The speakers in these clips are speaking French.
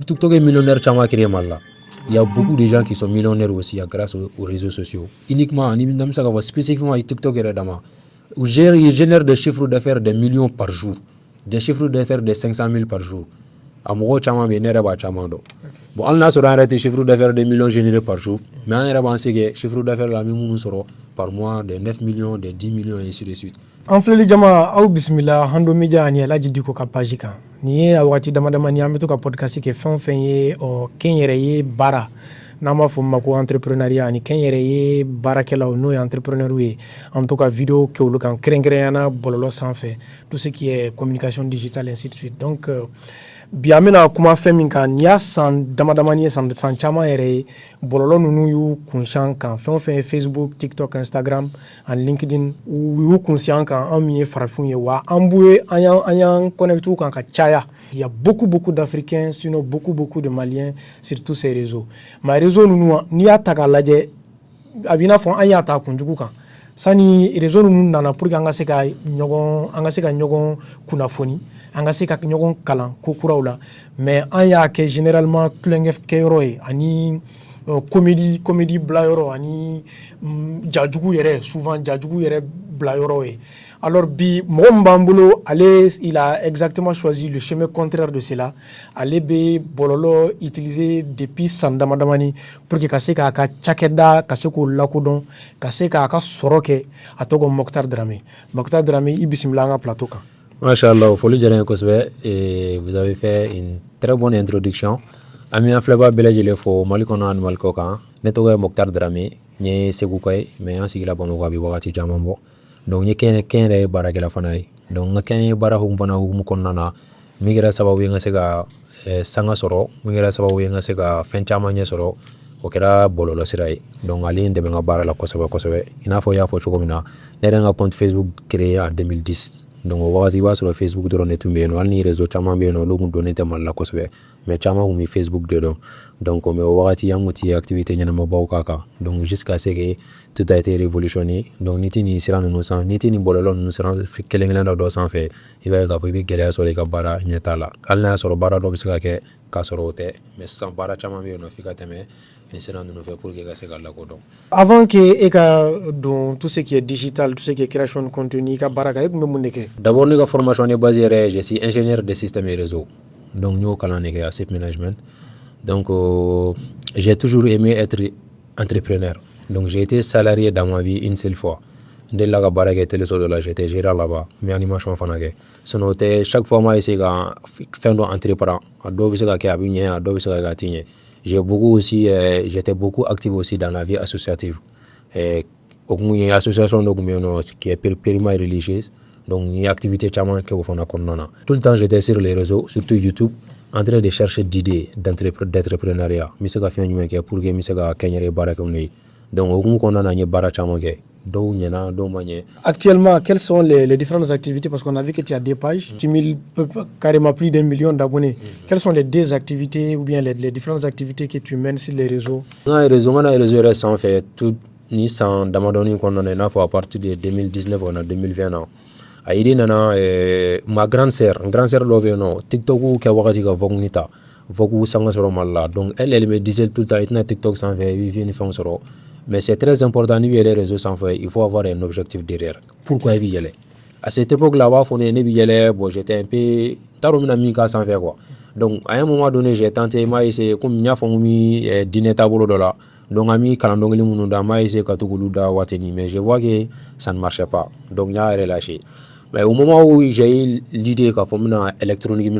TikTok est millionnaire chama créé mal là. Il y a beaucoup de gens qui sont millionnaires aussi grâce aux réseaux sociaux. Uniquement, spécifiquement TikTok et Redama. Ils génèrent des chiffres d'affaires de millions par jour. Des chiffres d'affaires de 500 000 par jour. Bon, on a arrêté chiffre d'affaires de millions générés par jour. Mais on a pensé que chiffre d'affaires la même par mois de 9 millions, de 10 millions et ainsi de suite. En filɛ jama aw bisimila hando media ani alaji diko ka page kan ni ye a waati damadama ni an bɛ to ka podcast kɛ fɛn o fɛn ye kɛn yɛrɛ ye baara n'an b'a fɔ ma ko entrepreneuriat ani kɛn yɛrɛ ye baarakɛlaw n'o ye entrepreneur ye an bɛ to ka video kɛ olu kan kɛrɛnkɛrɛnyana bɔlɔlɔ sanfɛ tout ce qui est communication digitale ainsi de suite donc bi an bɛna kuma fɛn min kan n'i y'a san damadamani ye san caman yɛrɛ ye bɔlɔlɔ ninnu y'u kunsian kan fɛn o fɛn ye Facebook, TikTok, Instagram ani LinkedIn u y'u kunsian kan an min ye farafinw ye wa an b'u an y'an connecté kan ka caya. Il y a beaucoup d'Africains, sinon beaucoup de Maliens sur tous ces réseaux. Mais réseau ninnu n'i y'a ta k'a lajɛ a b'i n'a fɔ an y'a ta kunjugu kan sani réseau ninnu nana pour que an ka se ka ɲɔgɔn kunnafoni an ka se ka ɲɔgɔn kalan ko kuraw la mais an y'a kɛ généralement tulonkɛ kɛyɔrɔ ye ani comédie bilayɔrɔ ani jajugu yɛrɛ souvent jajugu yɛrɛ bilayɔrɔ ye. Alors bi mɔgɔ min b'an bolo il a exactement choisi le chemin contraire de cela. Ale bɛ bɔlɔlɔ utiliser depuis san damadamani pour que ka se k'a ka cakɛda ka se k'o lakodɔn ka se k'a ka sɔrɔ kɛ a tɔgɔ Mokhtar Dramé. Mokhtar Dramé i bisimila an ka plateau kan. Machallah, foli diyara n ye kosɛbɛ. Vous avez fait une très bonne introduction. An bɛ an filɛbaa bɛɛ lajɛlen fo Mali kɔnɔ ani Mali kɔ kan. Ne tɔgɔ ye Mokhtar Dramé. N ye Segu ka ye mais an sigila Bamakɔ a bɛ wagati caman bɔ. Donc n ye kɛn yɛrɛ ye baarakɛla fana ye. Donc n ka kɛn ye baara hukumu kɔnɔna na min kɛra sababu ye n ka se ka sanga sɔrɔ, min kɛra sababu ye n ka se ka fɛn caman ɲɛ sɔrɔ, o kɛra bɔlɔlɔ sira ye. Donc ale ye n dɛmɛ n ka baara la kosɛbɛ. I n'a fɔ i y'a fɔ cogo min na, ne yɛrɛ n ka compte Facebook créé en 2010. Donc o wagati i b'a sɔrɔ Facebook dɔrɔn de tun bɛ yen nɔ, hali ni réseau caman bɛ yen nɔ olu tun donnen tɛ Mali la kosɛbɛ, mais caman tun bɛ Facebook de dɔn. Donc mais o wagati an tun tɛ activité ɲɛnamabaw k'a kan. Donc jusqu'à ce que tout a été révolutionné. Donc n'i tɛ nin sira ninnu sanfɛ, n'i tɛ nin bɔlɔlɔ ninnu sira kelen dɔ sanfɛ, i b'a ye k'a fɔ i bɛ gɛlɛya sɔrɔ i ka baara ɲɛtaa la. Hali n'a y'a sɔrɔ baara dɔ bɛ se ka kɛ k'a sɔrɔ o tɛ, mais sisan baara caman bɛ yen nɔ f'i ka tɛmɛ nin sira ninnu fɛ pour que i ka se ka lakodɔn. Avant que e ka don tout ce qui est digital, tout ce qui est création de contenu, i ka baara kan e tun bɛ mun de kɛ? D'abord ne ka formation est basée yɛrɛ, je suis ingénieur de système et réseau. Donc n y'o kalan de kɛ ASIP management. Donc j'ai toujours aimé être entrepreneur. Donc j'ai été salarié dans ma vie une seule fois. Dès la baara kɛ téléso de la j'étais gérant là-bas, mais animation fana kɛ. Sinon chaque fois moi essayer ka fɛn dɔ entreprendre. A dɔw bɛ se ka kɛ a bɛ ɲɛ, a dɔw bɛ se ka kɛ a tɛ ɲɛ. J'étais beaucoup actif aussi dans la vie associative. Une association qui est périmètre religieuse. Donc une activité caman kɛ o fana kɔnɔna na. Tout le temps j'étais sur les réseaux, surtout YouTube, en train de chercher d'idées d'entrepreneuriat. Mi se ka fɛn jumɛn kɛ pour que mi se ka kɛ n yɛrɛ ye baara kɛ n'o ye. Donc o hukumu kɔnɔna na n ye baara caman kɛ. Dɔw ɲɛna, dɔw ma ɲɛ. Actuellement, quelles sont les différentes activités? Parce qu'on a vu que tu as des pages, tu mille carrément plus d'1 million d'abonnés. Quelles sont les deux activités ou bien les différentes activités que tu mènes sur les réseaux? On a réseau yɛrɛ sanfɛ tout ni san damadɔni kɔnɔna na i n'a fɔ à partir de 2019 on a 2020 na. A idée nana ma grande sœur dɔ bɛ yen nɔ TikTok kɛ wagati ka Vogue ni ta. Vogue sanga sɔrɔ Mali la. Donc elle me disait tout le temps i tɛna TikTok sanfɛ i bɛ vie ni fɛnw sɔrɔ. Mais c'est très important, ni les réseaux sans faire, il faut avoir un objectif derrière. Pourquoi il y aller? À cette époque-là, bon, j'étais un peu taromina sans faire quoi. Donc à un moment donné, j'ai tenté, moi essayé comme il y a fait dîner tableau de là. Donc ami kalandongli mununda, moi essayé katuguluda wateni, mais je vois que ça ne marchait pas. Donc il y a relâché. Mais au moment où j'ai eu l'idée qu'a fait électronique,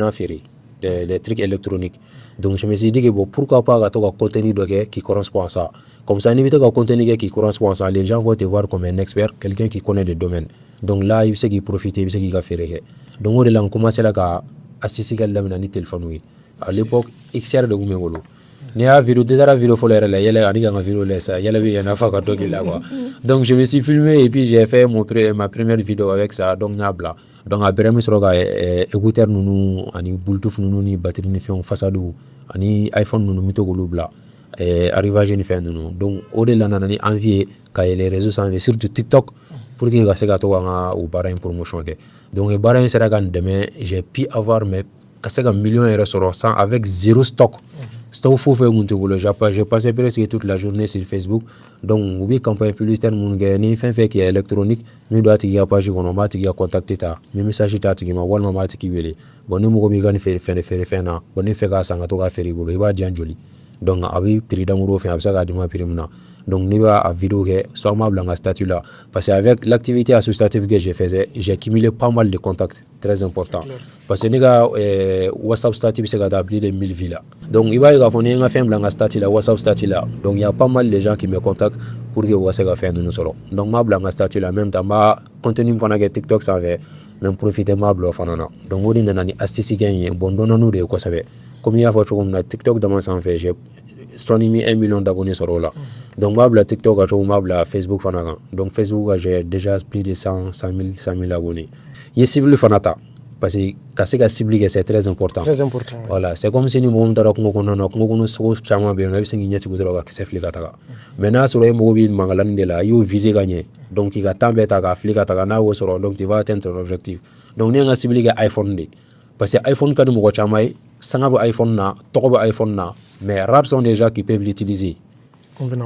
des trucs électroniques. Donc je me suis dit que bon, pourquoi pas un contenu qui correspond à ça. Comme ça, n'évite un contenu qui correspond à ça. Les gens vont te voir comme un expert, quelqu'un qui connaît le domaine. Donc là, il sait qu'il profite, il sait qu'il va faire. Donc on a commencé à assister à la téléphone. À l'époque, XR de Goumegolo. Donc je me suis filmé et puis j'ai fait ma première vidéo avec ça. Donc donc après je suis écouteur nous ani Bluetooth nous ni batterie ni fait façade ani iPhone nous mitogolo bla arrivage ni fait nous. Donc au-delà nani envie ka les réseaux sociaux surtout TikTok pour que ça ga to nga ou bara une promotion. Donc bara sera kan demain j'ai pu avoir mes ka se ka million yɛrɛ sɔrɔ sans avec zéro stock stock foyi foyi mun tɛ bolo j'ai passé presque toute la journée sur Facebook donc u bɛ campagne publicitaire mun kɛ ni fɛn fɛn qui est électronique min don a tigi ka page kɔnɔ n b'a tigi ka contacter ta ni message t'a tigi ma walima n b'a tigi wele bon ni mɔgɔ b'i ka nin feere fɛn na bon ni fɛ k'a san ka to k'a feere i bolo i b'a di yan joli donc a bɛ prix d'amour fɛ a bɛ se k'a di ma prix min na donc ni b'a vidéo kɛ soit n b'a bila n ka statut là parce que avec l'activité associative que je faisais j'ai cumulé pas mal de contacts très important parce que ne ka WhatsApp statut bɛ se ka taa plus de 1000 vues la donc i b'a ye k'a fɔ ni n ka fɛn bila n ka statut la WhatsApp statut la donc il y a pas mal de gens qui me contactent pour que u ka se ka fɛn ninnu sɔrɔ donc n b'a bila n ka statut la même temps n b'a contenu min fana kɛ TikTok sanfɛ n bɛ profiter n b'a bila o fana na donc o de nana ni astuce kɛ in ye bon dɔɔnin de ye kosɛbɛ comme i y'a fɔ cogo min na TikTok dama sanfɛ j'ai astronomy 1 million d'abonnés sur là donc ma bla TikTok a ma bla Facebook fana kan donc Facebook j'ai déjà plus de 100 000 abonnés y cible fanata parce que kasi ka cible que c'est très important voilà c'est comme si ni mo ndara ko ngono so chama be na bisengi nyati gudro ka sefli ka taga maintenant sur mo bi mangalan de la yo viser gagner donc il va tambe ta ka flika taga na wo soro donc tu vas atteindre ton objectif donc ni nga cible que iPhone de parce que iPhone ka mo ko chama sanga bu iPhone na to bu iPhone na mais rares sont des gens qui peuvent l'utiliser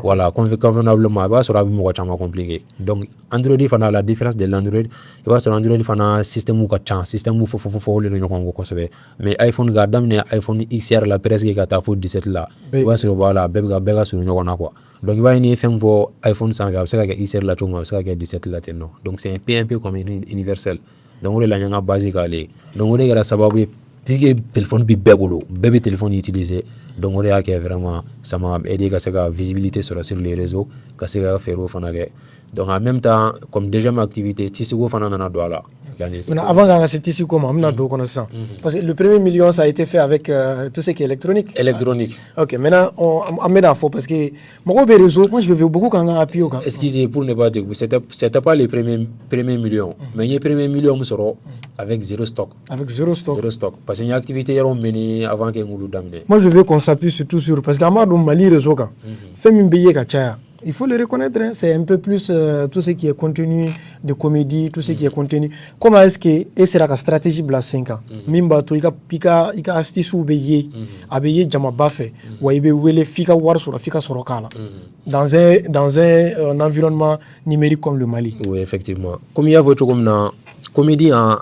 voilà convenablement il va sur un compliqué donc Android fana la différence de l'Android il va sur Android fana système ou ka système ou fo le ñoko ko sebe mais iPhone ga damne iPhone XR la presque ka ta fo 17 là il va sur voilà bega sur ñoko na quoi donc il va ni fem fo iPhone 100 ga ça ka XR la tunga ça ka 17 là tenno donc c'est un peu comme universel donc on la ñanga basique aller donc on est sababu tigi téléphone bi bébolo bébé téléphone utilisé donc on est vraiment ça m'a aidé à la visibilité sur les réseaux qu'à faire au fanage donc en même temps comme déjà ma activité tisigo fana nana do ala avant qu'on se tisse comment on a do connaissance parce que le premier million ça a été fait avec tout ce qui est électronique ok maintenant on met d'infos parce que mon réseau moi je veux beaucoup quand on a appuyé excusez pour ne pas dire c'était pas les premiers millions mais les premiers millions me seront avec zéro stock parce que une activité yaron mené avant que nous d'amener moi je veux qu'on s'appuie surtout sur parce qu'à Mali Mali réseau quand fait min billet ka il faut le reconnaître, hein, c'est un peu plus tout ce qui est contenu de comédie, tout ce qui est contenu. Comment est-ce que c'est la stratégie de 5 ans Mimba to ika astuce ou beye abeye jama bafe ou ibe wele fika war sur fika sorokala dans un environnement numérique comme le Mali. Oui, effectivement. Comme il y a votre comédie en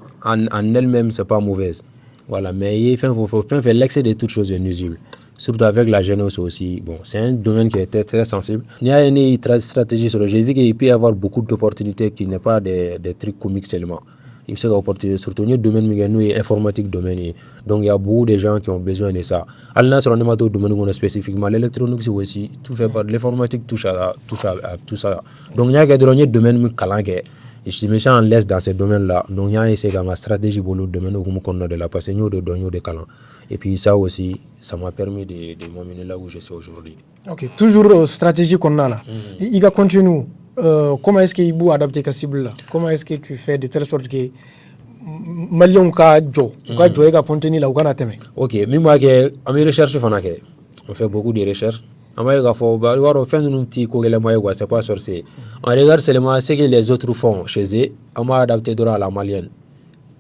elle-même c'est pas mauvaise. Voilà, mais il fait l'excès de toutes choses est nuisible. Surtout avec la jeunesse aussi. Bon, c'est un domaine qui est très sensible. Il y a une stratégie sur le jeu. J'ai vu qu'il peut y avoir beaucoup d'opportunités qui n'est pas des trucs comiques seulement. Il peut y avoir opportunités, surtout dans le domaine informatique domaine. Donc il y a beaucoup de gens qui ont besoin de ça. Alors sur le domaine spécifiquement, l'électronique c'est aussi tout fait par l'informatique touche à tout ça. Donc il y a des domaines qui je me sens en l'aise dans ces domaines-là. Donc il y a essayé ma stratégie pour le domaine où on de la passer de talent. Et puis ça aussi, ça m'a permis de m'amener là où je suis aujourd'hui. Ok, toujours stratégie qu'on a là. Il va continuer. Comment est-ce qu'il faut adapter la cible là? Comment est-ce que tu fais de telle sorte que Malion ka jo ka contenu là ou kana teme? Ok, mais moi que à mes recherches on fait beaucoup de recherches. On c'est pas sorcier. On regarde seulement ce que les autres font chez eux. On m'a adapté à la malienne.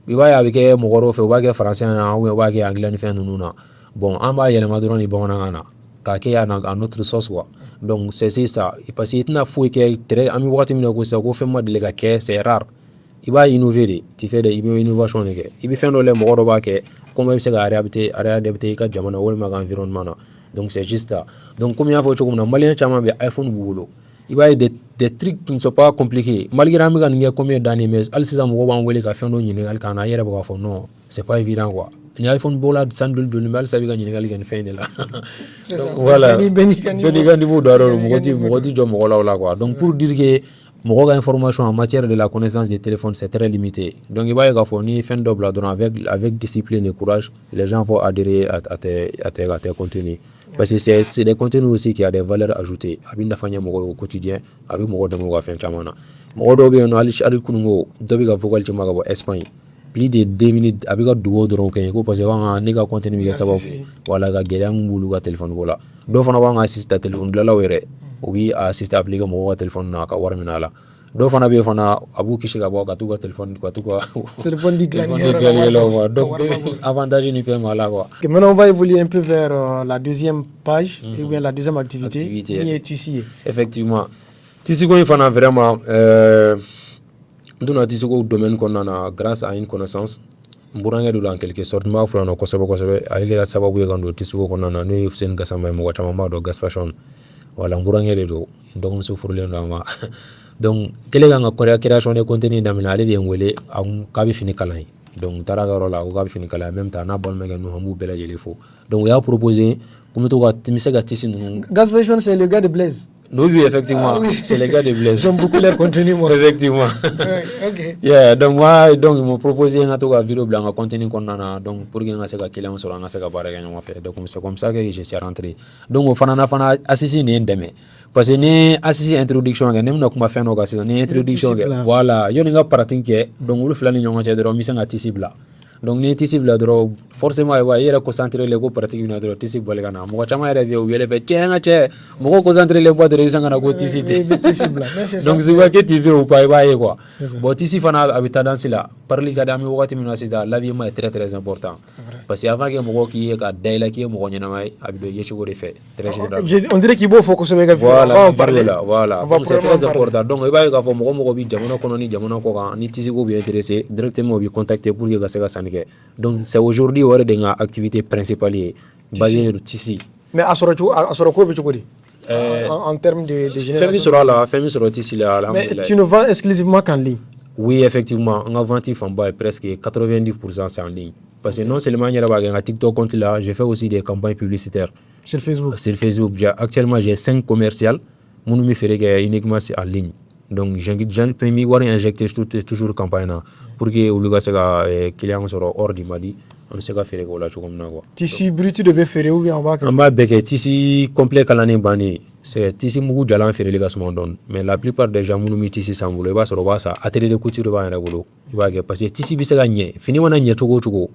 Il va y avoir mon fait français ou anglais bon on va y aller madron ni bon nana kake en autre sauce quoi donc c'est ça parce que il faut que très ami wakati mina ko sa ko fait moi de les gars c'est rare il va innover tu fais des innovations il va faire le mo ba ke comment il se adapter ka jamana wol ma environnement donc c'est juste ça donc comme il y a faut comme malien chama be iPhone bugulo il va y avoir des trucs qui ne sont pas compliqués malgré amiga n'y a combien d'années mais al sisa mo ba ngole ka fait no ni al kana yere ba fo non c'est pas évident quoi ni iPhone bola sandul de numéro ça veut gagner les fin de là voilà beni gandi bo daro mo goti jo mo la quoi donc pour dire que mon information en matière de la connaissance des téléphones c'est très limité donc il va y avoir ni fin double avec discipline et courage les gens vont adhérer à tes contenus parce que c'est des contenus aussi qui a des valeurs ajoutées abinda fanya mo au quotidien avec mo de mo faire chamana mo do be no ali kunungo do be ga vocal ci maga bo Espagne plus de 2 minutes avec duo doron kay ko parce que wa ni ga contenu bi sabab wala ga gele am bulu ga téléphone wala do fana wa assiste téléphone la wéré oui assiste appliquer mo téléphone na ka war minala do fana be fana abu kisi ka bɔ ka t'u ka téléphone di dilanni la donc avantage ni fɛn ma la quoi. Maintenant on va évoluer un peu vers la deuxième page ou bien la deuxième activité ni est tissu. Effectivement tissu ko fana vraiment donna tissu ko domaine kɔnɔna na grâce à une connaissance mburange do en quelque sorte ma fura no kosɛbɛ ale la sababu ye kan do tissu ko kɔnɔna na no ye Hussein Gassama mɔgɔ caman ma do gas fashion wala mburange de do donc so furulen do ma donc kele kan ka création de contenu damina ale de ngwele ka bi fini kalan donc taraga la ka bi fini kalan même temps na bon mega no hamu bela jeli fo donc ya proposer comme to ka timisa ga tissu gas fashion c'est le gars de Blaise. Oui, effectivement, c'est les gars de Blaise. J'aime beaucoup leur contenu, moi. Effectivement. Ok. Yeah, donc ils m'ont proposé un vidéo blanc à contenu qu'on a, donc pour que ça client sur un ça barre gagnant fait. Donc c'est comme ça que je suis rentré. Donc au fana assisté ni ndeme. Parce que ni assisté introduction ga nem na kuma fait no ga ni introduction ga. Voilà, yo nga pratique donc le flani nyonga che dro mi sanga tisibla. Donc ni tisibla dro forcément wa yera concentrer les go pratique na dro tisibla le kana mo chama yera bio yele be chenga che mo concentrer les bois de réussir na go tisité donc c'est quoi que tu veux ou pas quoi bon tisi fana habita dans cela parler ka dami wakati mina sida la vie est très très important parce que avant que mo ki ka daila ki mo nyana mai abido yechi go fait très général on dirait qu'il faut focus sur voilà donc c'est très important donc il va ka fo mo bi jamono kono ni jamono ko ka ni tisi go bi intéressé directement bi contacter pour que ça sanike donc c'est aujourd'hui une activité principale basée sur le tissu. Mais en termes de tissu. Mais tu ne vends exclusivement qu'en ligne? Oui, effectivement. On a vendu presque 90% c'est en ligne. Parce que non seulement il y a un TikTok compte là, je fais aussi des campagnes publicitaires. Sur Facebook? Sur Facebook. Actuellement, j'ai 5 commerciales. Mon numéro fait uniquement en ligne. Donc, j'ai permis d'injecter toujours campagne pour que les clients soient hors du Mali. On sait faire la chose comme ça. Tissu brut de faire ou bien on va faire tissu complet l'année bani. C'est tissu beaucoup jalan faire les gars mais la plupart des gens nous tissu sans boulot. Il va se revoir ça. Atelier de couture va en boulot. Il va parce que tissu bisa gagné. Fini wana nye tugo.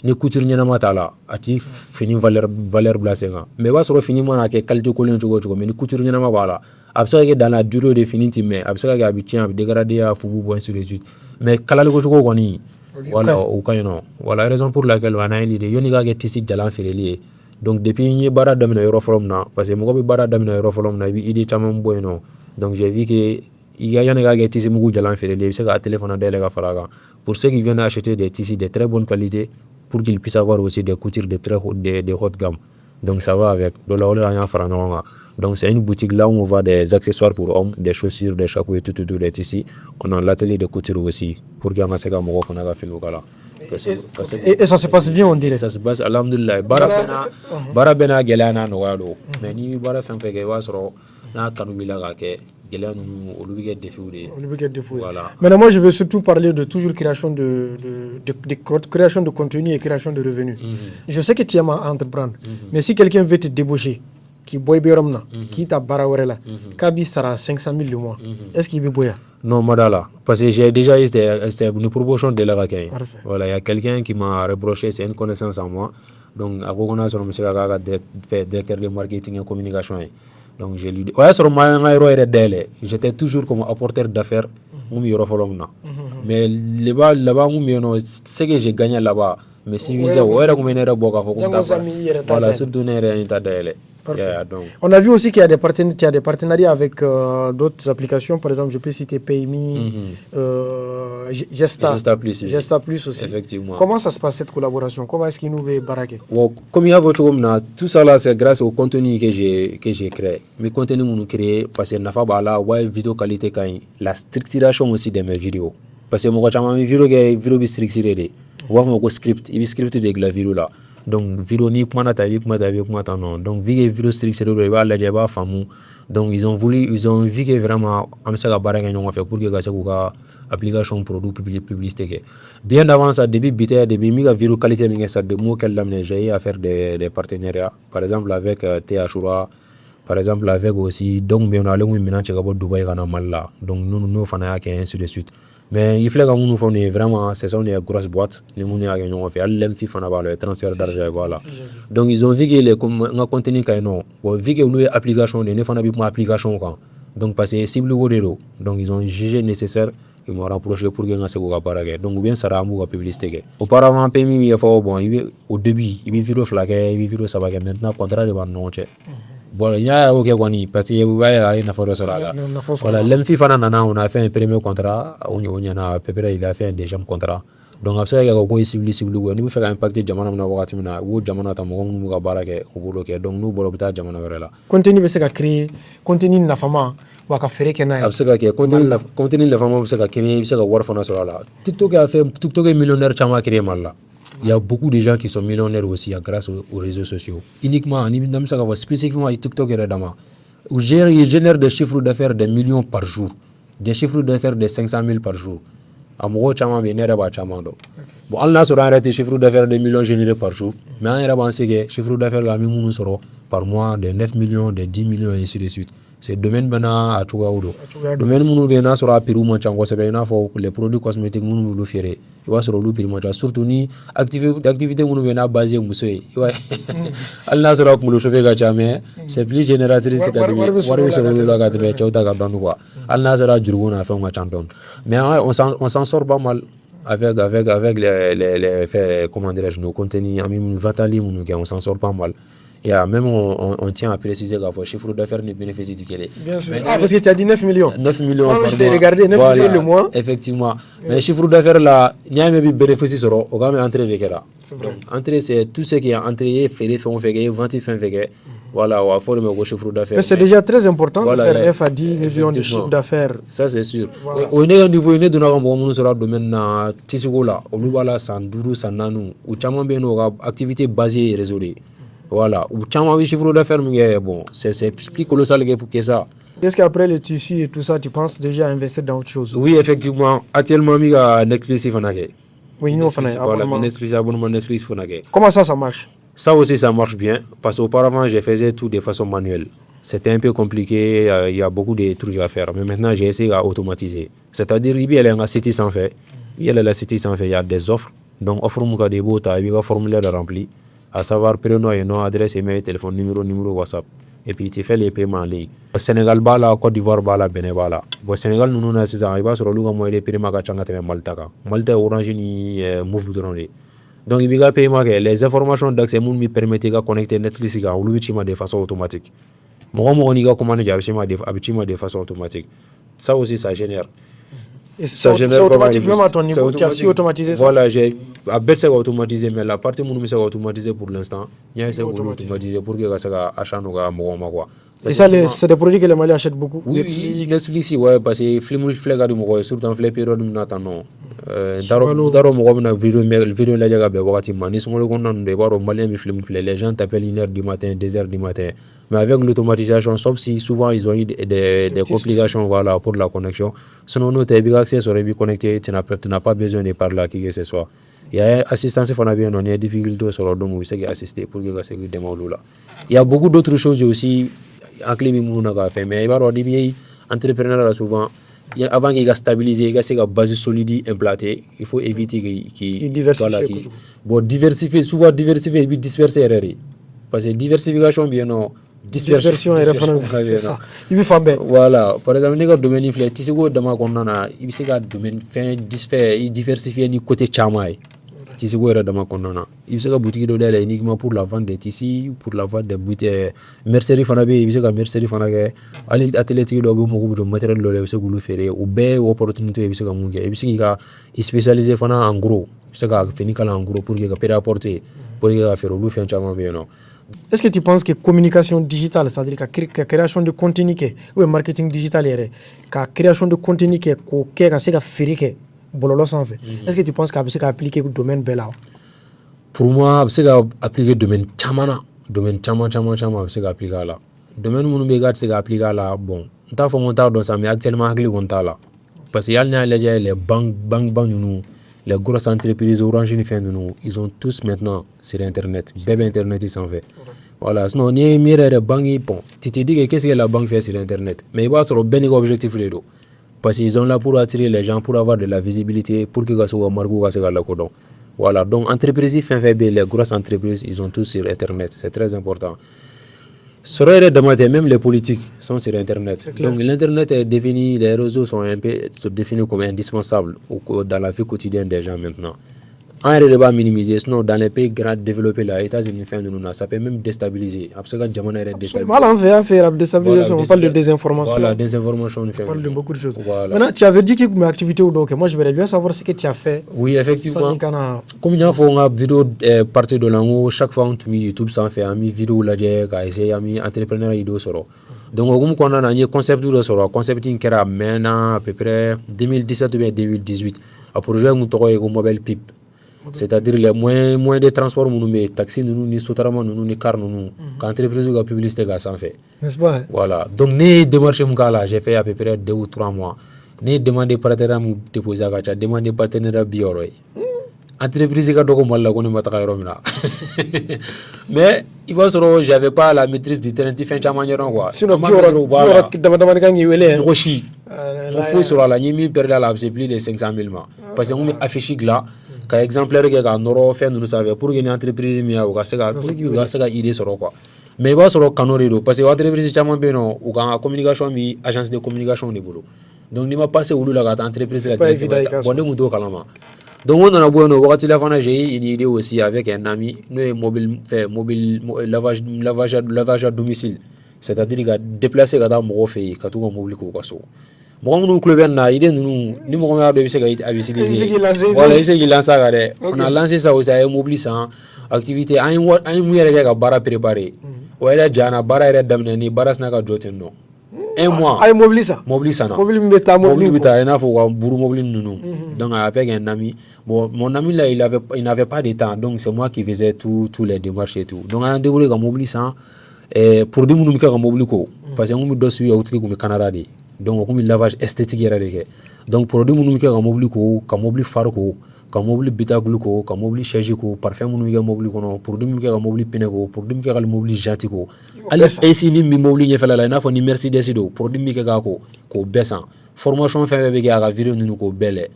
Ni couture nyana matala. Ati fini valeur blasenga. Mais va se fini wana ke qualité colline tugo. Mais ni couture nyana mabala. Absa que dans la durée définitive mais absa que habitien dégradé à fubu bon sur les suite. Mais kalali ko tugo koni. Voilà au cas voilà raison pour laquelle on a l'idée yoni ga get tissu jalan fereli donc depuis ni bara damina euro from na parce que mo ko bara damina euro from na bi idée tamam boyno donc j'ai vu que il y a yoni ga get tissu mugu jalan fereli c'est ka téléphone de ga faraga pour ceux qui viennent acheter des tissus de très bonne qualité pour qu'ils puissent avoir aussi des coutures de très haute gamme donc ça va avec de la rien faranga. Donc c'est une boutique là où on vend des accessoires pour hommes, des chaussures, des chapeaux et tout des tissus. On a l'atelier de couture aussi pour que on fait le gala. Et ça se passe bien on dirait. Ça se passe alhamdulillah. Bara bena gelana no walo. Mais ni bara fan fait que wasro na kanubila ga ke gelanu olubiget défouler. Voilà. Maintenant moi je veux surtout parler de toujours création de création de contenu et création de revenus. Je sais que tu aimes entreprendre. Mais si quelqu'un veut te débaucher qui boy beromna qui t'a barawarela kabi sara 500 000 le mois est-ce qu'il veut boya non madala parce que j'ai déjà eu une proposition de la racaille voilà il y a quelqu'un qui m'a reproché c'est une connaissance en moi donc à Gogona sur monsieur Gaga directeur de marketing et communication donc je lui dis ouais sur ma ngayro et délai j'étais toujours comme apporteur d'affaires mumi yoro folomna mais là-bas mumi no ce que j'ai gagné là-bas mais si vous avez comme une erreur boka voilà surtout une erreur inta délai. Yeah, on a vu aussi qu'il y a des partenariats avec d'autres applications. Par exemple, je peux citer PayMe, Gesta Plus aussi. Effectivement. Comment ça se passe cette collaboration? Comment est-ce qu'il nous veut baraquer? Comme il y a votre tout ça là, c'est grâce au contenu que j'ai créé. Mes contenus nous créé parce que nafa bala ouais vidéo qualité quand la structuration aussi de mes vidéos. Parce que moi quand mes vidéo bi structuré ouais mon script, il script de la vidéo là. Donc vidéo ni comment non donc vidéo structurée ba la jaba famu donc ils ont vu que vraiment am ça ga on fait pour que ga ka application produit publicité bien avant ça depuis mi ga vidéo qualité mi ça de mo qu'elle l'amener j'ai à faire des partenariats par exemple avec THura par exemple avec aussi donc mais on a le maintenant tu ga Dubaï kana malla donc nous fana ya ainsi de suite. Mais il faut que nous fassions vraiment, c'est ça, une grosse boîte. Nous avons fait le transfert d'argent. Voilà. Donc ils ont vu que le contenu, vu que nous avons application, nous avons une application. Donc parce que cible Godero, donc ils ont jugé nécessaire, ils m'ont rapproché pour que je fasse la donc ou bien ça a la publicité. Auparavant, PMI, bon, au début, il y a vidéo flaquée, il y a vidéo ça va maintenant, contrat de non. Bon, il y a OK parce que vous voyez, il y a une affaire de cela. Voilà, l'MFIFA on a fait un premier contrat, on a à peu près, il a fait un deuxième contrat. Donc après, il y a un cible, ni vous faites impacter Jamana na wakati na ou Jamana ta mo mu ga barake ou bloqué. Donc nous bolobita Jamana verela. Contenu be se ka créer, contenu na fama wa ka fere ke na. Abseka ke contenu la fama be se ka créer, be se ka war fana sur là. TikTok est millionnaire chama créer mal là. Il y a beaucoup de gens qui sont millionnaires aussi grâce aux réseaux sociaux. Uniquement, spécifiquement TikTok et Redama. Où ils génèrent des chiffres d'affaires de millions par jour. Des chiffres d'affaires de 500 000 par jour. Amogo chama be nere ba chama do. Bon, Allah sera arrêté chiffre d'affaires de millions générés par jour. Mais on a pensé que chiffre d'affaires la minimum sera par mois de 9 millions, de 10 millions et ainsi de suite. C'est domaine bana a tuga udo. Domaine munu bena sera piru mo chango se bena fo les produits cosmétiques munu lu féré. Il va sera lu piru mo surtout ni activité munu bena basé musoy. Allah sera ko lu chauffé ga chame, c'est plus génératrice que wari se lu la ga de chauta ga don quoi. Allah sera jurgona fa mo chanton. Mais on s'en sort pas mal avec les comment dirais-je nos contenus ami vatali on s'en sort pas mal. Et même on tient à préciser que le chiffre d'affaires ne bénéficie de quel. Bien sûr. Parce que tu as dit 9 millions. 9 millions par mois. Je t'ai regardé, 9 millions le mois. Effectivement. Mais le chiffre d'affaires là, il y a même bénéfice sur eux. On va entrer avec là. Entrer, c'est tout ce qui est entré, fait, vente, fait. Voilà, on va faire le chiffre d'affaires. Mais c'est déjà très important de faire F à 10 millions de chiffre d'affaires. Ça, c'est sûr. On est au niveau de notre domaine na Tisugola, au Lubala, Sanduru, Sananu, où Chaman Beno activité basée et résolue. Voilà, ou Chaman chiffre d'affaires, bon, c'est plus colossal que ça. Est-ce qu'après le tissu et tout ça, tu penses déjà investir dans autre chose? Oui, effectivement. Actuellement, il y a Netflix. Oui, nous, on Netflix. Comment ça marche? Ça aussi, ça marche bien, parce qu'auparavant, je faisais tout de façon manuelle. C'était un peu compliqué, il y a beaucoup de trucs à faire, mais maintenant, j'ai essayé d'automatiser. C'est-à-dire, il y a un site sans fait, il y a des offres, donc offre moi des beaux, il y a un formulaire rempli, à savoir prénom et nom, adresse, email, téléphone, numéro WhatsApp, et puis tu fais les paiements en ligne. Au Sénégal, la Côte d'Ivoire, la Bénin, au Sénégal, nous avons 6 ans, il va sur le moyen de paiement à Malta. Malta, Orange, ni Move de donc, il y a les informations d'accès me permettent de connecter Netflix de façon automatique. Moi, de façon automatique. Ça aussi, ça génère. Et ça génère automatique même à ton niveau. Tu as su automatiser ça? Voilà, j'ai automatisé, mais la partie où c'est automatisé pour l'instant, il y a automatisé pour que ça achète quoi. Et ça, c'est des produits que les Maliens achètent beaucoup. Oui, Netflix, ouais, parce que film flega du mo surtout en période maintenant. Daro mo na vidéo la jaga be wakati man ni songolo ko nan de baro Malien mi film les gens t'appellent 1h du matin, 2h du matin. Mais avec l'automatisation, sauf si souvent ils ont eu des complications voilà pour la connexion. Sinon nous t'as bien accès sur les connecté, tu n'as pas besoin de parler à qui que ce soit. Il y a assistance on a bien on a difficulté sur le donc c'est assister pour que ça démarre là. Il y a beaucoup d'autres choses aussi en clé a fait mais il va dire entrepreneur souvent avant qu'il a stabilisé il a une base solide implantée il faut éviter qu'il diversifie bon diversifier et disperser parce que diversification bien non dispersion c'est ça il faut faire voilà par exemple les domaines inflé tu sais quoi dama konnana il se ga domaine fin diversifier ni côté chamay tissu ko dama konnana il se ga boutique do dela uniquement pour la vente des tissus pour la vente des boutiques mercerie fana be il se ga mercerie fana ke ali athlétique do go mo ko matériel do le se gulu féré ou be opportunité il se ga munge il se ga spécialisé fana en gros il se ga fini kala en gros pour que peut apporter pour que faire lu fin chama be non. Est-ce que tu penses que communication digitale, c'est-à-dire que création de contenu, ou marketing digital, que création de contenu, que c'est faire bololo sans fait. Est-ce que tu penses que c'est appliquer au domaine bela? Pour moi, c'est appliquer domaine chamana, domaine chama c'est appliquer là. Domaine mon bégat c'est appliquer là. Bon, on t'a fait monter dans ça, mais actuellement agli on t'a là. Parce qu'il y a les banques nous. Les grosses entreprises Orange nous, ils ont tous maintenant sur Internet. Bébé Internet, ils s'en fait. Voilà, sinon, on est mieux de banque. Bon, tu te dis que qu'est-ce que la banque fait sur Internet? Mais il va sur le bon objectif. Parce qu'ils sont là pour attirer les gens, pour avoir de la visibilité, pour que ça soit marqué, ça soit là. Voilà, donc, entreprises, les grosses entreprises, ils ont tous sur Internet. C'est très important. Soro yɛrɛ dama tɛ, même les politiques sont sur Internet. Donc l'Internet est devenu, les réseaux sont un peu définis comme indispensables dans la vie quotidienne des gens maintenant. On ne va minimiser, sinon dans les pays grands développés, les États-Unis, ça peut même déstabiliser. Absolument, on parle de désinformation. Voilà, désinformation. On parle de beaucoup de choses. Voilà. Maintenant, tu avais dit que mes activités ou donc, moi je voudrais bien savoir ce que tu as fait. Oui, effectivement. Comme il y a une vidéo partie de l'angle, chaque fois on met YouTube sans faire une vidéo là, j'ai essayé un entrepreneur vidéo sur. Donc, on a un concept de sur concept qui est maintenant à peu près 2017 ou 2018. Un projet où on a un mobile PIP. C'est-à-dire les moyens de transport, les taxis, les soutaramans, les cars, l'entreprise de la publicité s'en fait. N'est-ce pas? Voilà. Donc, les démarches, j'ai fait à peu près 2 ou 3 mois. Les demandé partenaires à déposer à j'ai demandé partenaire à Bioro. Entreprise qui a donc mal la connaît ma mais il va se j'avais pas la maîtrise du terrain qui fait chamanière quoi. Sinon Bioro qui demande quand il est rochi. On fait sur la ligne perdre la c'est plus de 500 000 mois. Parce qu'on met affiché là. Ka exemplaire ke ka noro fait nous savait pour une entreprise mi a ka se ka idée sur quoi mais ba soro kanori do parce que entreprise chama beno ou ka communication mi agence de communication de boulot donc ni ma passé ou la ka entreprise la bon ne muto kalama donc on a besoin wakati la fana j'ai une idée aussi avec un ami nous mobile lavage à domicile c'est-à-dire ka déplacer ka ta mo fait ka tout mobile ko so bon club na idée nous ni mo a de se ga voilà il s'est lancé on a lancé ça aussi à mobile sans activité un mois ga bara préparé o era jana bara era damne ni bara snaka joteno un mois ay mobile ça na mobile mbeta ina fo wa buru mobile nous donc avec un ami bon mon ami là il n'avait pas de temps donc c'est moi qui faisais tous les démarches et tout donc on a déroulé comme mobile sans produit nous ka mobile ko parce que on do suit autre comme Canada de donc comme lavage esthétique yɛrɛ de kɛ donc produit minnu kɛ ka mobile ko ka mobile far ko ka mobile bitagulu ko ka mobile charge ko parfum minnu kɛ mobile kɔnɔ produit minnu kɛ ka mobile pneu ko produit minnu kɛ ka mobile janti ko ale AC ni mi mobile ɲɛfɛla la i n'a fɔ ni Mercedes do produit minnu kɛ ka ko k'o bɛɛ san formation fɛn fɛn bɛ kɛ a ka vidéo ninnu k'o bɛɛ lɛ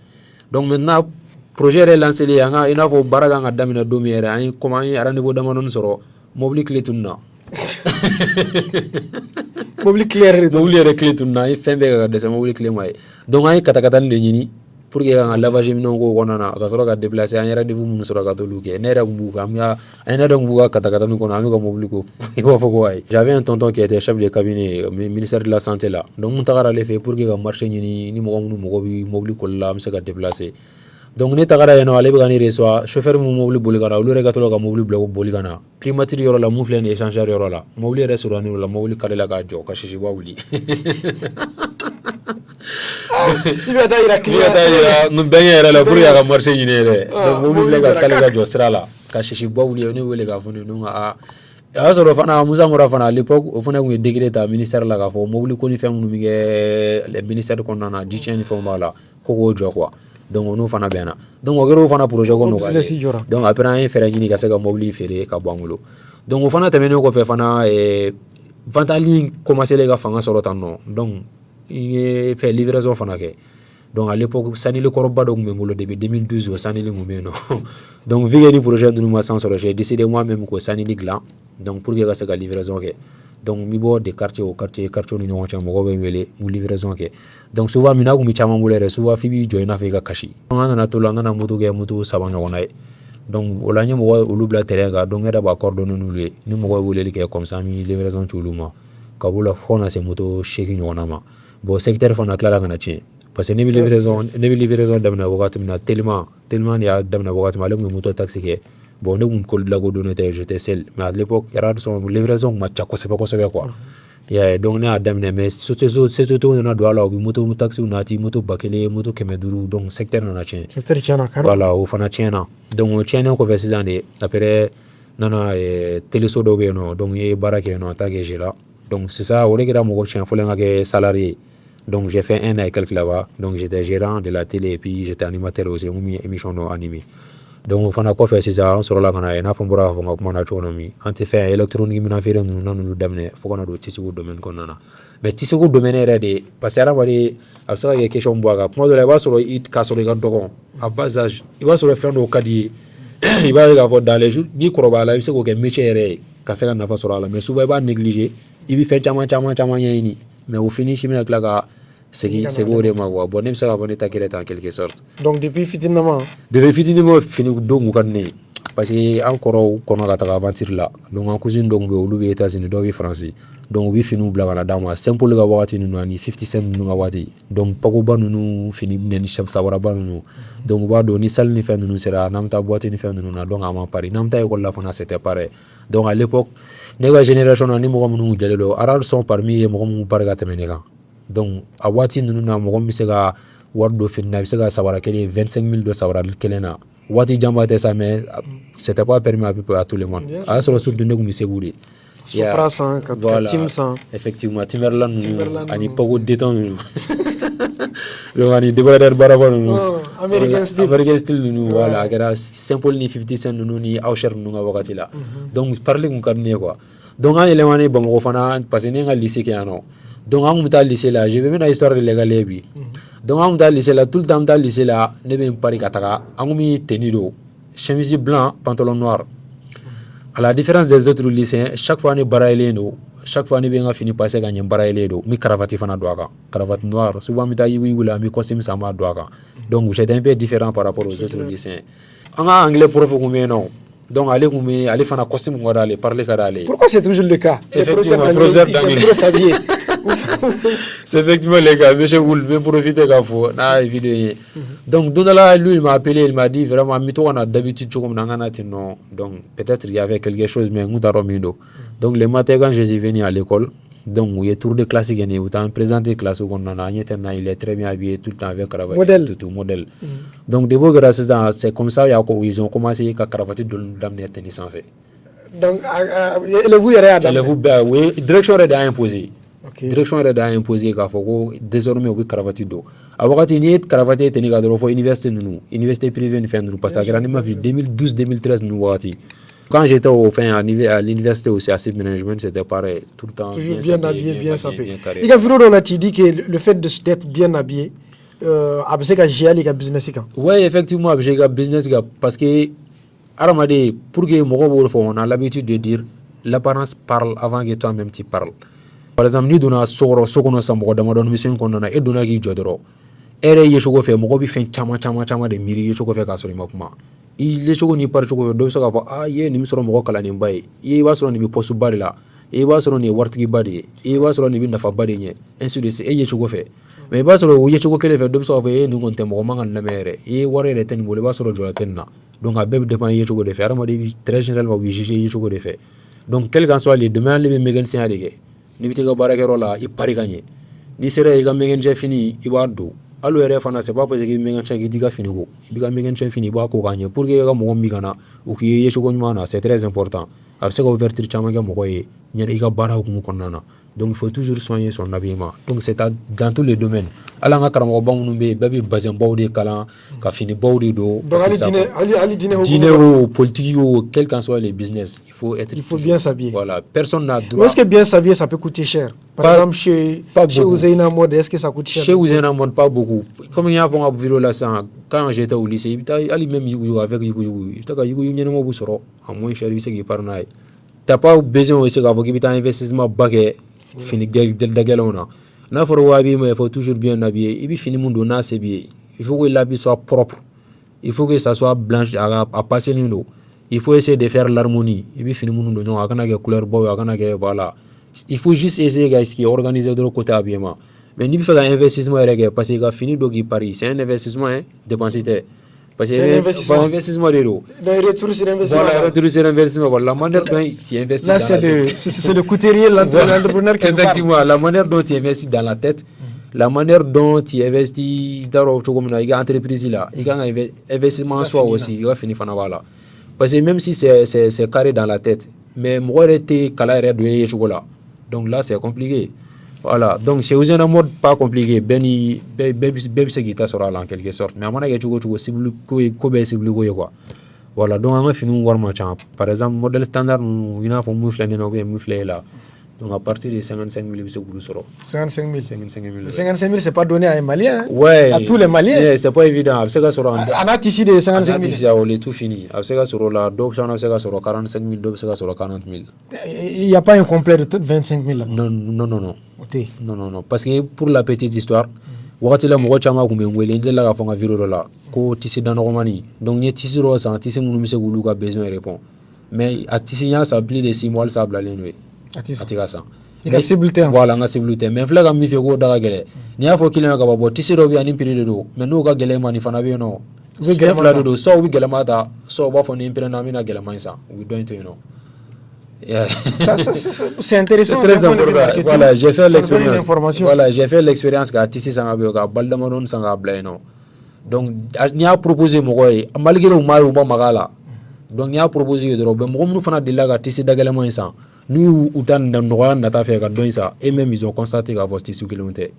donc maintenant projet yɛrɛ lancé li an ka i n'a fɔ baara kan ka daminɛ don min yɛrɛ an ye comme an ye rendez-vous damadɔni sɔrɔ mobile clé tunun na mobile clair mobile yɛrɛ clé tunun na an ye fɛn bɛɛ ka dɛsɛ mobile clé ma ye donc an ye katakatani de ɲini pour que kan ka lavage minɛnw k'o kɔnɔna na ka sɔrɔ ka déplacer an ye rendez-vous minnu sɔrɔ ka t'olu kɛ ne yɛrɛ kun b'u kan an ne yɛrɛ kun b'u ka katakatani kɔnɔ an bɛ ka mobile ko i b'a fɔ ko ayi j'avais un tonton qui était chef de cabinet ministère de la santé la donc n tagara ale fɛ pour que ka marché ɲini ni mɔgɔ minnu mɔgɔ bɛ mobile koli la an bɛ se ka déplacer donc ne tagara yen nɔ ale bɛ ka ne reçoit chauffeur mun mobile boli ka na olu yɛrɛ ka to ka mobile bila boli ka na primature yɔrɔ la mun filɛ nin ye échangeur yɔrɔ la mobile yɛrɛ sɔrɔ la mobile kale la k'a jɔ ka sisiba wuli i bɛ taa yira nin bɛnkɛ yɛrɛ la pour que a ka marché ɲini yɛrɛ donc mobile filɛ ka kale ka jɔ sira la ka sisiba wuli ne wele k'a fɔ ne donc a y'a sɔrɔ fana Musa Mara fana à l'époque o fana kun ye décret ta ministère la k'a fɔ mobile ko ni fɛn minnu bɛ kɛ ministère kɔnɔna na ji tiɲɛ ni fɛnw b'a la ko k'o jɔ quoi donc n'o fana bɛnna donc o kɛra o fana projet ko nɔgɔyalen donc après an ye fɛɛrɛ ɲini ka se ka mobile feere ka bɔ an bolo donc o fana tɛmɛnen kɔfɛ fana vente en ligne commencé ka fanga sɔrɔ tan nɔ donc n ye fɛ livraison fana kɛ donc à l'époque sanili kɔrɔba dɔ tun bɛ n bolo depuis 2012 o sanili tun bɛ yen nɔ donc vu que ni projet ninnu ma san sɔrɔ j'ai décidé moi-même k'o sanili dilan donc pour que ka se ka livraison kɛ donc n bɛ bɔ de quartier au quartier ni ɲɔgɔn cɛ mɔgɔw bɛ n wele n bɛ livraison kɛ donc souvent mina kun bɛ caman bolo yɛrɛ souvent f'i b'i jɔ i n'a fɔ i ka kasi an nana to la an nana moto kɛ moto 3 ɲɔgɔnna ye donc o la n ye mɔgɔ olu bila terrain kan donc n yɛrɛ b'a coordonné n'olu ye ni mɔgɔ ye weleli kɛ comme ça an bɛ livraison ci olu ma ka b'o la fo ka na se moto 8 ɲɔgɔnna ma bon secteur fana tilala ka na tiɲɛ parce que ne bɛ livraison daminɛ wagati min na tellement de y'a daminɛ wagati min ale tun bɛ moto taxi kɛ bon ne kun lakodɔnnen tɛ j'étais seul mais à l'époque yɛrɛ sɔn livraison kun ma ca kosɛbɛ quoi yeah donc ne y'a daminɛ mais société nana don a la u bɛ moto taxi nati moto 1000 moto 500 donc secteur nana tiɲɛ voilà o fana tiɲɛna donc o tiɲɛnen kɔfɛ sisan de après nana téléso dɔw bɛ yen nɔ donc n ye baara kɛ yen nɔ en tant que gérant donc c'est ça o de kɛra mɔgɔ tiɲɛ fɔlɔ n ka kɛ salarié donc j'ai fait 1 an et quelques là-bas donc j'étais gérant de la télé et puis j'étais animateur aussi mun bɛ émission dɔ animé donc o fana kɔfɛ sisan an sɔrɔla ka na i n'a fɔ n bɔra k'a fɔ n ka kuma na cogo min an tɛ fɛn électronique minɛn feere ninnu n'olu daminɛ fo ka na don tisiku domaine kɔnɔna na mais tisiku domaine yɛrɛ de parce que hadamaden a bɛ se ka kɛ question bɔ a kan kuma dɔ la i b'a sɔrɔ k'a sɔrɔ i ka dɔgɔn à bas âge i b'a sɔrɔ fɛn dɔw ka di ye i b'a ye k'a fɔ dans les jours n'i kɔrɔbayala i bɛ se k'o kɛ métier yɛrɛ ye ka se ka nafa sɔrɔ a la mais souvent i b'a négliger i bɛ fɛn caman ɲɛɲini mais au finish i bɛna tila ka segin o de ma quoi bon ne bɛ se k'a fɔ ne ta kɛra en quelque sorte. Donc depuis fitininama fini don kun ka di ne ye parce que an kɔrɔw kɔnɔ ka taga aventure la donc an cousine dɔw bɛ yen olu bɛ États-Unis dɔw bɛ France donc u bɛ finiw bila ka na d'an ma Saint-Paul ka wagati ninnu ani 50 Cent ninnu ka wagati donc pakoba ninnu fini minɛ ni sabaraba ninnu donc u b'a dɔn ni salle ni fɛn ninnu sera n'an bɛ taa boîte ni fɛn ninnu na donc an ma pari n'an bɛ taa école la fana c'était pareil donc à l'époque ne ka génération na ni mɔgɔ minnu jɛlen don arabe sont parmi ye mɔgɔ minnu pari ka tɛmɛ ne kan donc a waati ninnu na mɔgɔ min bɛ se ka wari dɔ fini na a bɛ se ka sabara kelen 25 000 dɔ sabara kelen na waati janba tɛ sa mais c'était pas permis à tout le monde a y'a sɔrɔ surtout ne tun bɛ Segu de. Supra 100 ka Tim 100 effectivement Timberland ninnu ani Pogo Déton ninnu donc ani débardeur baraba ninnu American style ninnu voilà a kɛra Saint-Paul ni 50 Cent ninnu ni Usher ninnu ka wagati la donc parler kun ka di ne ye quoi donc an yɛlɛmana Bamakɔ fana parce que ne ye n ka lycée kɛ yan nɔ donc an kun bɛ taa lycée la je vais bɛna histoire de l'école bi donc an kun bɛ taa lycée la tout le temps an bɛ taa lycée la ne bɛ n pari ka taga an kun bɛ tenue don chemise blanc pantalon noir. À la différence des autres lycéens, chaque fois on est barré do, chaque fois on est bien fini passer gagner barré do, mi cravate fana doaka, cravate noire, souvent mi taille wula mi costume sama doaka. Donc j'étais un peu différent par rapport aux autres lycéens. En anglais prof comme non. Donc aller fana costume ngora aller parler kada aller. Pourquoi c'est toujours le cas? Effectivement, professeur d'anglais. C'est effectivement les gars, monsieur Woul, mais profiter qu'à faux, na vidéo. Donc Donala lui il m'a appelé, il m'a dit vraiment mito on a d'habitude comme nangana non. Donc peut-être il y avait quelque chose mais on t'a remis d'eau. Donc le matin quand je suis venu à l'école, donc il y a tour de classique et autant présenté classe qu'on en a, il est très bien habillé tout le temps avec cravate tout modèle. Donc des beaux grâce à c'est comme ça ils ont commencé à cravate d'amener tennis en fait. Donc élève oui, direction est imposée. Direction yɛrɛ da imposé k'a fɔ ko désormais u bɛ cravate don a wagati n'i ye cravate tenue ka dɔrɔn fɔ université privée ni fɛn ninnu parce que a kɛra ne ma fili 2012 2013 ninnu wagati quand j'étais au fin à l'université aussi à Civil Management c'était pareil tout le temps toujours bien habillé bien sapé i ka vidéo dɔ la tu dis que le fait d'être bien habillé a bɛ se ka gérer hali i ka business kan. Ouais effectivement a bɛ se i ka business kan parce que hadamaden pour que mɔgɔw b'o fɔ on a l'habitude de dire l'apparence parle avant que toi-même tu parles. Par exemple ni donna so kɔnɔ sa mɔgɔ damadɔni misɛn kɔnɔna na e donna k'i jɔ dɔrɔn e yɛrɛ ye cogo fɛ mɔgɔ bɛ fɛn caman de miiri ye cogo fɛ k'a sɔrɔ i ma kuma i ye cogo n'i pari cogo fɛ dɔ bɛ se k'a fɔ ye nin bɛ sɔrɔ mɔgɔ kalannenba ye i b'a sɔrɔ nin bɛ poste ba de la i b'a sɔrɔ nin ye waritigiba de ye i b'a sɔrɔ nin bɛ nafaba de ɲɛ ainsi de suite e ye cogo fɛ mais i b'a sɔrɔ o ye cogo kelen fɛ dɔ bɛ se k'a fɔ nin kɔni tɛ mɔgɔ man ka nin lamɛn yɛrɛ i ye wari yɛrɛ tɛ nin bolo i b'a sɔrɔ jɔyɔrɔ tɛ nin na donc a bɛɛ bɛ dépend i ye cogo de fɛ hadamaden bi très généralement u bɛ juger i ye cogo de fɛ donc quel qu'en soit les demain ale bɛ mécanicien de kɛ ni bɛ taa i ka baarakɛyɔrɔ la i pari ka ɲɛ n'i sera i ka mécanicien fini i b'a don hali o yɛrɛ fana c'est pas parce que i bɛ mécanicien k'i t'i ka fini ko i bɛ ka mécanicien fini i b'a ko ka ɲɛ pour que i ka mɔgɔ min kana u k'i ye cogo ɲuman na c'est très important a bɛ se ka ouverture caman kɛ mɔgɔ ye ɲɛ i ka baara hukumu kɔnɔna na donc il faut toujours soigner son habillement donc c'est dans tous les domaines hali an ka karamɔgɔba minnu bɛ yen bɛɛ bɛ bazɛnbaw de kalan ka finibaw de don hali diinɛ o politique o quel qu'en soit les business il faut bien s'habiller voilà personne n'a droit. Est-ce que bien s'habiller ça peut coûter cher par exemple chez Ouzaina Mode est-ce que ça coûte cher? Chez Ouzaina Mode pas beaucoup comme il y a un vidéo là quand j'étais au lycée il y a même yugu avec yugu il y a yugu ɲɛnɛmaw bɛ sɔrɔ à moins cher i bɛ se k'i pari n'a ye t'as pas besoin aussi k'a fɔ k'i bɛ taa investissement ba kɛ fini dagɛlɛnw na n'a fɔra ko habiller il faut toujours bien habiller i bɛ fini mun don n'a se b'i ye il faut que l'habit soit propre il faut que ça soit blanche à passer nin don il faut essayer de faire l'harmonie i bɛ fini minnu don ɲɔgɔn a kana kɛ couleur baw ye a kana kɛ voilà il faut juste essayer ka sigi organiser dɔrɔn côté habillement mais n'i bɛ fɛ ka investissement yɛrɛ kɛ parce que ka fini dɔ k'i pari c'est un investissement hein dépense tɛ parce que c'est un investissement de l'eau. Retour sur investissement. Voilà, retour sur investissement. Voilà, la manière dont tu investis là, c'est le couturier, l'entrepreneur qui effectivement, la manière dont tu investis dans la tête, la manière dont tu investis dans l'entreprise là, il y a un investissement en soi aussi, il va finir par voilà. Parce que même si c'est carré dans la tête, mais moi, j'étais calé de chocolat. Donc là, c'est compliqué. Voilà, donc chez Ouzaina Mode pas compliqué, baby c'est qui t'a en quelque sorte, mais à mon avis tu cible quoi. Voilà, donc on a fini war match. Par exemple, modèle standard, il y a un moufle là. Donc à partir de 55 000, c'est pour le sort. 55 000. 55 000. 55 000, c'est pas donné à un Malien. Ouais. À tous les Maliens. Yeah, c'est pas évident. C'est que sur On a ici de 55 000. On est tout fini. C'est que sur la dope, on a sur 45 000, dope, c'est sur 40 000. Il n'y a pas un complet de 25 000 là. Non, non, non, non. Ok. Non, non, non. Parce que pour la petite histoire, wakati la mɔgɔ caman kun bɛ n wele n delila k'a fɔ n ka vidéo dɔ la ko tisi danɔgɔmani donc n ye tisi dɔ san tisi minnu bɛ se k'olu ka besoin répond mais a tisi n y'a san plus de 6 mois hali sa bilalen don yen a tɛ ka san i ka cible tɛ voilà n ka cible tɛ mais n filɛ ka min fɛ k'o da ka gɛlɛ n'i y'a fɔ client ka ban bon tisi dɔ bɛ yan ni prix de don mais n'o ka gɛlɛn ma nin fana bɛ yen nɔ fɛn fila de don soit u bɛ gɛlɛma ta soit u b'a fɔ ni n pɛrɛnna an bɛna gɛlɛma in san u bɛ dɔ in to yen nɔ. C'est intéressant. C'est très important. Voilà, j'ai fait l'expérience. Voilà, j'ai fait l'expérience qu'à Tissi Sangabe, à Baldamadon Sangableno. Donc, il y a proposé mon malgré le mal ou pas magala. Donc, il y a proposé de Robin Moumfana de la Tissi d'Agalama. Nous, Outan Nanoan, Natafé, Gadonsa, et même ils ont constaté qu'à votre tissu kilomètre.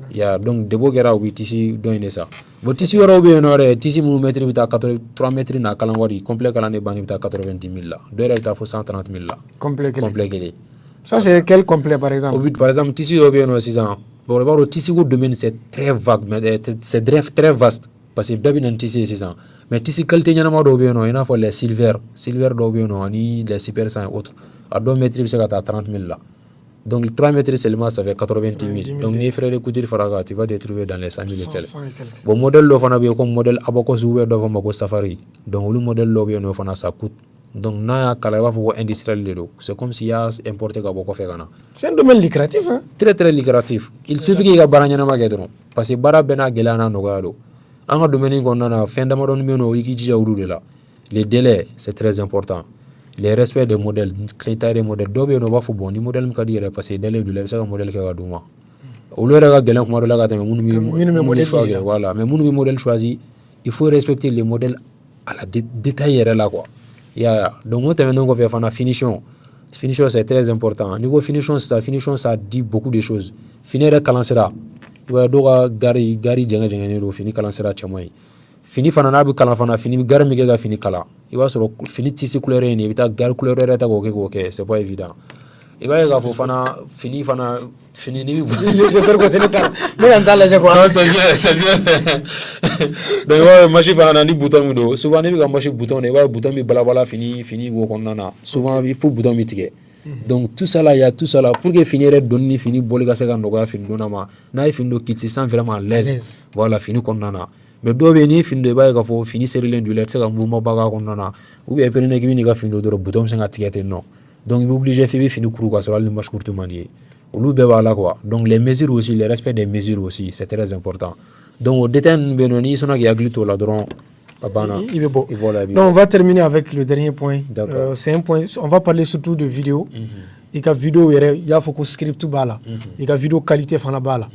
Il y a donc des beaux gars où Tissi donne ça. Mais Tissi Robin, Tissi Moumetri, 3 mètres na Kalangwari, complet Kalane Bani, 90 000 là. Deux états faut 130 000 là. Complet. Ça, c'est quel complet par exemple? Par exemple, Tissi Robin, 6 ans. Pour le tissu au domaine, c'est très vague, mais c'est très vaste. Parce que d'habitude, un tissu 6 ans. Mais tissu qualité, il y a les silver d'Obiano, les super 100 et autres. À 2 mètres, c'est à 30 000 là. Donc 3 mètres seulement, ça fait 90 000. Donc mes frères de couture Faraga, tu vas les trouver dans les 5 000 et quelques. Bon, modèle l'offre comme modèle Abacos ouvert devant Mako Safari. Donc le modèle l'offre ça coûte. Donc na kalava faut industriel de l'eau. C'est comme s'il y a importé Gaboko Fegana. C'est un domaine lucratif, hein? Très très lucratif. Il suffit qu'il y ait baranya na magedron. Parce que bara bena gelana nogalo. En un domaine qu'on a fin d'amaron meno ikiji auru de là. Les délais, c'est très important. Les respects des modèles, critères des modèles, d'où on va faut bon, ni modèle me dire parce que délai du lève ça un modèle qui va douma. Au lieu de regarder comme modèle là, mon modèle choisi, voilà. Mais mon modèle choisi, il faut respecter les modèles à la détail là quoi. Donc on termine donc on fait la finition. Finition c'est très important. Niveau finition ça dit beaucoup de choses. Finir le calancera. Il va doga gari jenga nero fini calancera chamai. Fini fana na bi kala fana fini gari mi ga fini kala. Il va sur fini tisi couleur ni bita gari couleur ta ko c'est pas évident. Il va ga fo fana fini ni j'espère que tu pas mais en tala je quoi c'est bien donc ouais machine fana ni bouton do souvent ni ga machine bouton ne va bouton mi bala fini go konnana souvent il faut bouton mi tige. Donc tout ça là il y a tout ça là pour que finir donner fini bolga se kan doga fini donama na fini do kitsi sans vraiment l'aise voilà fini konnana. Mais do be ni fin de ba ga fo fini serilen du let se ga mouvement baga ko nona ou bien prenez ki ni ga fin do bouton se ga tigete non donc il est obligé faire fini kuru quoi sur le match courte manier ou lu be wala quoi. Donc les mesures aussi, le respect des mesures aussi, c'est très important. Donc au détail benoni sona ki aglito la dron abana il est beau. Donc on va terminer avec le dernier point. C'est un point, on va parler surtout de vidéo. Et que vidéo il y a faut que script bala et que vidéo qualité fana bala.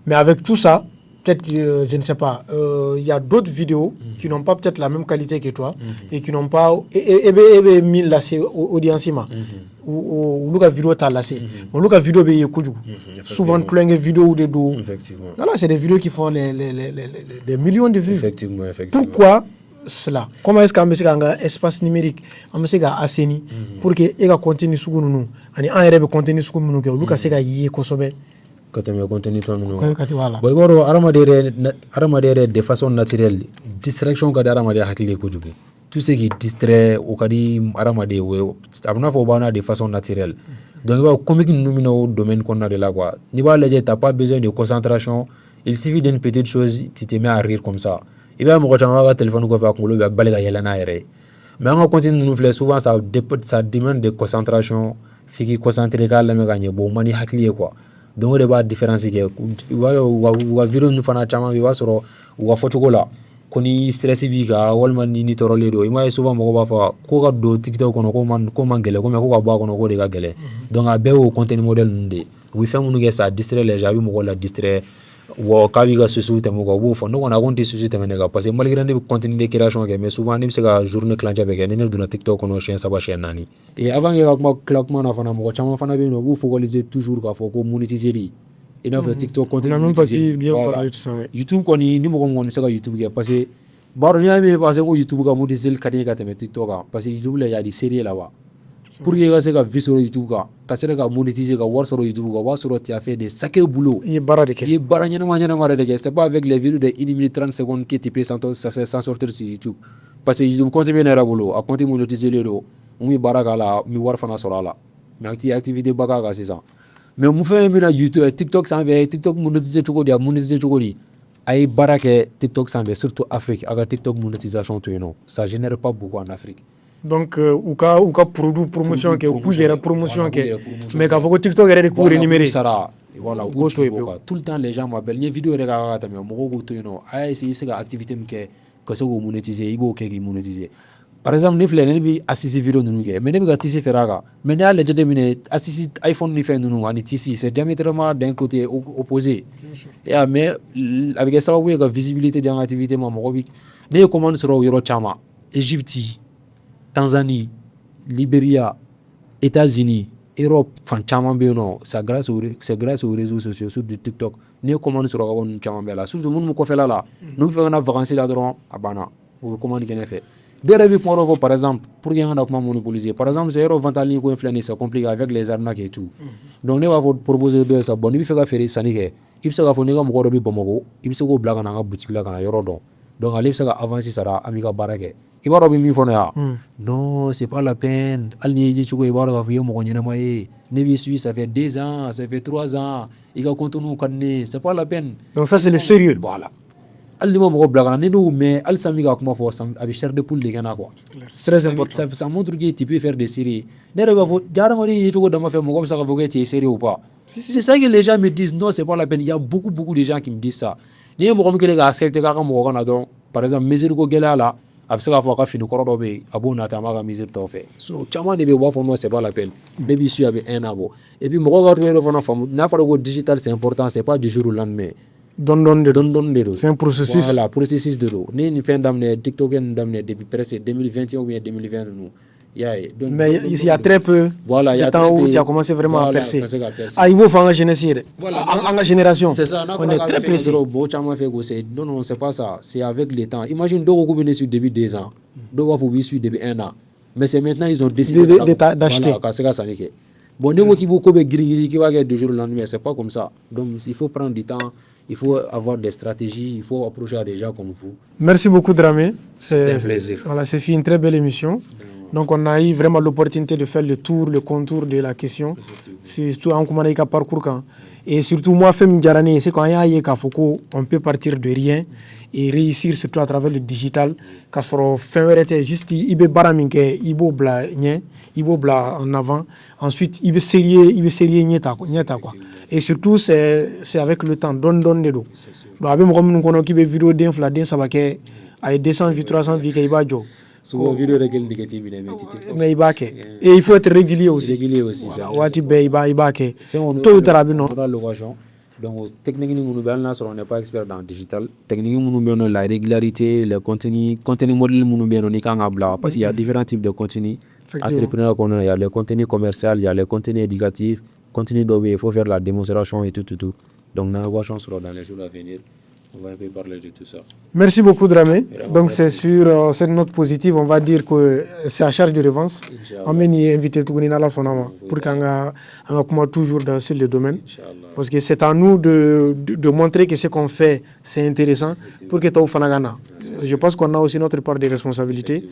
Mais avec tout ça peut-être que, je ne sais pas, il y a d'autres vidéos qui n'ont pas peut-être la même qualité que toi et qui n'ont pas mis lassé audience ou la vidéo t'a lassé. Mais la vidéo est souvent plein de vidéos ou des dos. Effectivement. Voilà, c'est des vidéos qui font des millions de vues. Effectivement. Pourquoi cela? Comment est-ce qu'on peut faire un espace numérique, on peut faire assaini pour que les contenus soient nous, on est contenu soient nous, que nous casser y consommer. Quand on contenu toi nous. Bon boro aramadere de façon naturelle distraction ka aramade hakili ko jugi tout ce qui distrait au kadi aramade we abna fo bana de façon naturelle. Donc il va comique nous domaine qu'on a de là quoi. Ni va leje t'as pas besoin de concentration, il suffit d'une petite chose tu te mets à rire comme ça. Il va me retenir le téléphone ko fa ko lo ba balga yelana yere. Mais on continue nous faire souvent ça demande de concentration, fiki concentrer ka la me gagner bon mani hakili quoi. Donc on va différencier wa vidéo nous fana chama wa soro wa photo la koni stress bi ka walman ni torole do ima souvent mo ba fa ko ga do TikTok kono ko man gele ko me ko ga ba kono ko de ga gele donc a be o contenu modèle ndé oui fait mon que ça distraire les gens mo ko la distraire wo ka bi ga susu te mo ko bo fo no na gonti susu te menega parce que malgré des contenu de création mais souvent ni se ga journée clancha be ne do na TikTok kono chien ça ba chien nani et avant que ma claquement na fana mo chama fana be no bu focaliser toujours ka fo ko monétiser li il a fait TikTok contenu YouTube koni ni mo ko se ga YouTube ke parce que baro ni ame parce que YouTube ga monétiser kadi ka te TikTok parce que YouTube là il y a des séries là-bas pour que ka se ka vie sur YouTube ka se ka monétiser ka war sur YouTube ka war sur tu as fait des sacrés boulot il est bara de il est bara ɲɛnama de kɛ c'est pas avec les vidéos de 1 minute 30 secondes que tu peux s'en sortir sur YouTube parce que YouTube compte bɛ ne yɛrɛ bolo a compte monétiser le don n bɛ baara k'a la n bɛ wari fana sɔrɔ a la mais activité ba k'a kan sisan mais mun fɛn min bɛna YouTube TikTok sanfɛ TikTok monétiser cogo di a monétiser cogo di a ye baara kɛ TikTok sanfɛ surtout Afrique a ka TikTok monétisation to yen nɔ ça génère pas beaucoup en Afrique. Donc u ka produit promotion kɛ u k'u yɛrɛ promotion kɛ mais k'a fɔ ko TikTok yɛrɛ de k'u rémunérer sara voilà u to yen tout le temps les gens m'appellent n ye vidéo yɛrɛ k'a ka tɛmɛ mɔgɔw k'o to yen nɔ a y'a essayer i bɛ se ka activité min kɛ ka se k'o monétiser i b'o kɛ k'i monétiser par exemple ne filɛ ne bɛ assisi vidéo ninnu kɛ mais ne bɛ ka tisi feere a kan mais ne y'a lajɛ jateminɛ assisi iPhone ni fɛn ninnu ani tisi c'est diamétralement d'un côté opposé mais a bɛ kɛ sababu ye ka visibilité di an ka activité ma mɔgɔ bi ne ye commande sɔrɔ o yɔrɔ caman Égypte Tanzanie Libéria États-Unis Europe fan caman bɛ yen nɔ c'est grâce aux réseaux sociaux surtout TikTok ne ye commande sɔrɔ ka bɔ ninnu caman bɛɛ la surtout minnu bɛ kɔfɛla la n'u bɛ fɛ ka na vacances la dɔrɔn a banna u bɛ commande kɛ ne fɛ. Dès le début, par exemple, pour qu'il y ait un monopolisé, par exemple, c'est vente en ligne c'est compliqué avec les arnaques et tout. Donc, on va vous proposer de ça. Bon, il faut faire ça. Il faut faire que vous avez Bamako, il faut que vous avez une boutique là, donc, allez, ça avancer ça, amiga barake. Il va y avoir non, c'est pas la peine. Alni dit que il va y avoir ne Suisse, ça fait 2 ans, ça fait 3 ans. Il va continuer à c'est pas la peine. Donc, ça, c'est le sérieux. Voilà. Ali ma mɔgɔ bila kana ne n'o mais ali sami ka kuma fɔ a bɛ chair de poule de kɛ na quoi très important ça montre que tu peux faire des séries ne yɛrɛ b'a fɔ hadamaden ye cogo dama fɛ mɔgɔ bɛ se k'a fɔ que tu es sérieux ou pas c'est ça que les gens me disent non c'est pas la peine il y a beaucoup de gens qui me disent ça ni ye mɔgɔ min kɛlen ka accepter k'a ka mɔgɔ kana dɔrɔn par exemple mesure ko gɛlɛya la a bɛ se k'a fɔ a ka fini kɔrɔ dɔ bɛ yen a b'o nata a b'a ka mesure tɔw fɛ so caman de bɛ yen u b'a fɔ non c'est pas la peine bɛɛ b'i su a bɛ 1 an bɔ et puis mɔgɔw ka to fana faamu n'a fɔra ko digital c'est important c'est pas du jour au lendemain. Don c'est un processus. Voilà, processus de l'eau. Ni une fin d'amener TikTok depuis presque 2021 ou bien 2020 mais il y a très peu voilà, de temps où tu as commencé vraiment à percer. Ah, il faut faire en génération. C'est ça, on est très pressé. Non, c'est pas ça. C'est avec le temps. Imagine deux qui viennent sur depuis 2 ans. Deux qui sur depuis 1 an. Mais c'est maintenant ils ont décidé d'acheter. Bon, nous qui beaucoup de gris qui va de jour au lendemain, c'est pas comme ça. Donc il faut prendre du temps, il faut avoir des stratégies, il faut approcher des gens comme vous. Merci beaucoup Dramé. C'était un plaisir. Voilà, c'est une très belle émission. Donc on a eu vraiment l'opportunité de faire le contour de la question. C'est surtout en comment il parcours quand. Et surtout moi, Fem Diarani, c'est quand il y a on peut partir de rien et réussir surtout à travers le digital. Quand on fait juste il be baraminke, il bo bla nye, il bo bla en avant. Ensuite il be sérieux nyeta quoi. Et surtout c'est avec le temps don de do. Donc avec moi nous connaissons qui be vidéo d'infla ça va que ay 200 vues 300 vues qu'il va jo. Souvent vidéo négative mais il va que et il faut être régulier aussi ça. Wati be il va que tout tarabino l'occasion. Donc technique nous on n'est pas expert dans digital. Technique nous la régularité, le contenu modèle nous bien on est parce qu'il y a différents types de contenu. Entrepreneur il y a le contenu commercial, il y a le contenu éducatif, contenu d'où il faut faire la démonstration et tout. Donc on va chance dans les jours à venir. On va un peu parler de tout ça. Merci beaucoup Dramé. Donc c'est sur cette note positive, on va dire que c'est à charge de revanche. On m'a invité tout la fonama pour qu'on toujours sur le domaine. Parce que c'est à nous de montrer que ce qu'on fait c'est intéressant pour que tu aies. Je pense qu'on a aussi notre part de responsabilité.